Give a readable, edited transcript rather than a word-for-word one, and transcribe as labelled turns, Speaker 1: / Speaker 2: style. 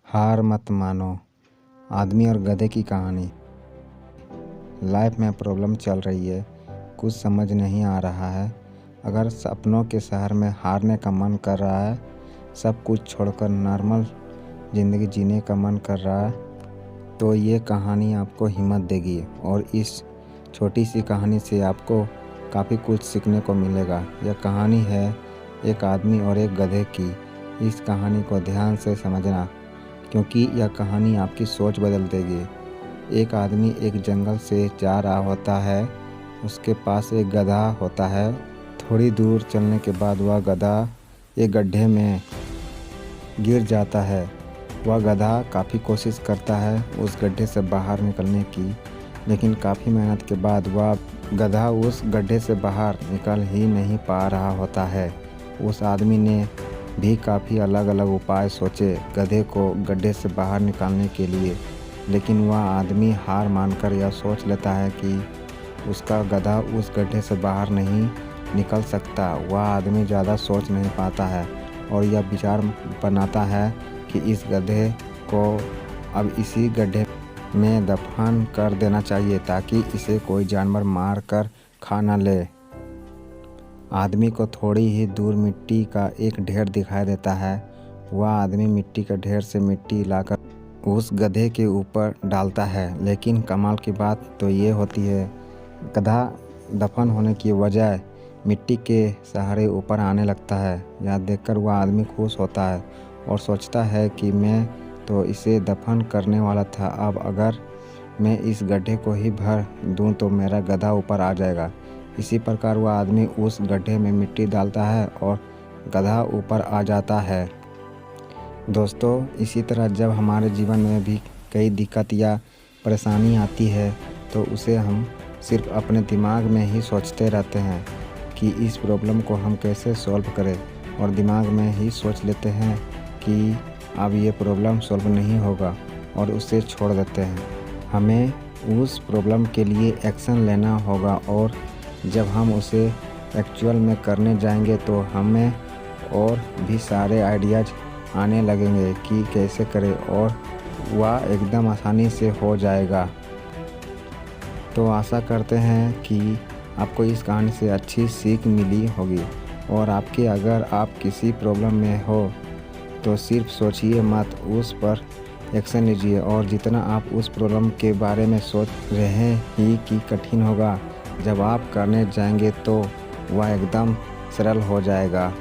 Speaker 1: हार मत मानो। आदमी और गधे की कहानी। लाइफ में प्रॉब्लम चल रही है, कुछ समझ नहीं आ रहा है। अगर सपनों के शहर में हारने का मन कर रहा है, सब कुछ छोड़कर नॉर्मल ज़िंदगी जीने का मन कर रहा है, तो ये कहानी आपको हिम्मत देगी। और इस छोटी सी कहानी से आपको काफ़ी कुछ सीखने को मिलेगा। यह कहानी है एक आदमी और एक गधे की। इस कहानी को ध्यान से समझना, क्योंकि यह कहानी आपकी सोच बदल देगी। एक आदमी एक जंगल से जा रहा होता है। उसके पास एक गधा होता है। थोड़ी दूर चलने के बाद वह गधा एक गड्ढे में गिर जाता है। वह गधा काफ़ी कोशिश करता है उस गड्ढे से बाहर निकलने की, लेकिन काफ़ी मेहनत के बाद वह गधा उस गड्ढे से बाहर निकल ही नहीं पा रहा होता है। उस आदमी ने भी काफ़ी अलग अलग उपाय सोचे गधे को गड्ढे से बाहर निकालने के लिए, लेकिन वह आदमी हार मानकर यह सोच लेता है कि उसका गधा उस गड्ढे से बाहर नहीं निकल सकता। वह आदमी ज़्यादा सोच नहीं पाता है और यह विचार बनाता है कि इस गधे को अब इसी गड्ढे में दफन कर देना चाहिए, ताकि इसे कोई जानवर मार कर खा न ले। आदमी को थोड़ी ही दूर मिट्टी का एक ढेर दिखाई देता है। वह आदमी मिट्टी के ढेर से मिट्टी लाकर उस गधे के ऊपर डालता है, लेकिन कमाल की बात तो ये होती है, गधा दफन होने की बजाय मिट्टी के सहारे ऊपर आने लगता है। यह देखकर वह आदमी खुश होता है और सोचता है कि मैं तो इसे दफन करने वाला था, अब अगर मैं इस गड्ढे को ही भर दूं तो मेरा गधा ऊपर आ जाएगा। इसी प्रकार वह आदमी उस गड्ढे में मिट्टी डालता है और गधा ऊपर आ जाता है। दोस्तों, इसी तरह जब हमारे जीवन में भी कई दिक्कत या परेशानी आती है, तो उसे हम सिर्फ अपने दिमाग में ही सोचते रहते हैं कि इस प्रॉब्लम को हम कैसे सॉल्व करें, और दिमाग में ही सोच लेते हैं कि अब ये प्रॉब्लम सॉल्व नहीं होगा और उसे छोड़ देते हैं। हमें उस प्रॉब्लम के लिए एक्शन लेना होगा, और जब हम उसे एक्चुअल में करने जाएंगे तो हमें और भी सारे आइडियाज़ आने लगेंगे कि कैसे करें, और वह एकदम आसानी से हो जाएगा। तो आशा करते हैं कि आपको इस कहानी से अच्छी सीख मिली होगी, और अगर आप किसी प्रॉब्लम में हो तो सिर्फ सोचिए मत, उस पर एक्शन लीजिए। और जितना आप उस प्रॉब्लम के बारे में सोच रहे ही कि कठिन होगा, जब आप करने जाएंगे तो वह एकदम सरल हो जाएगा।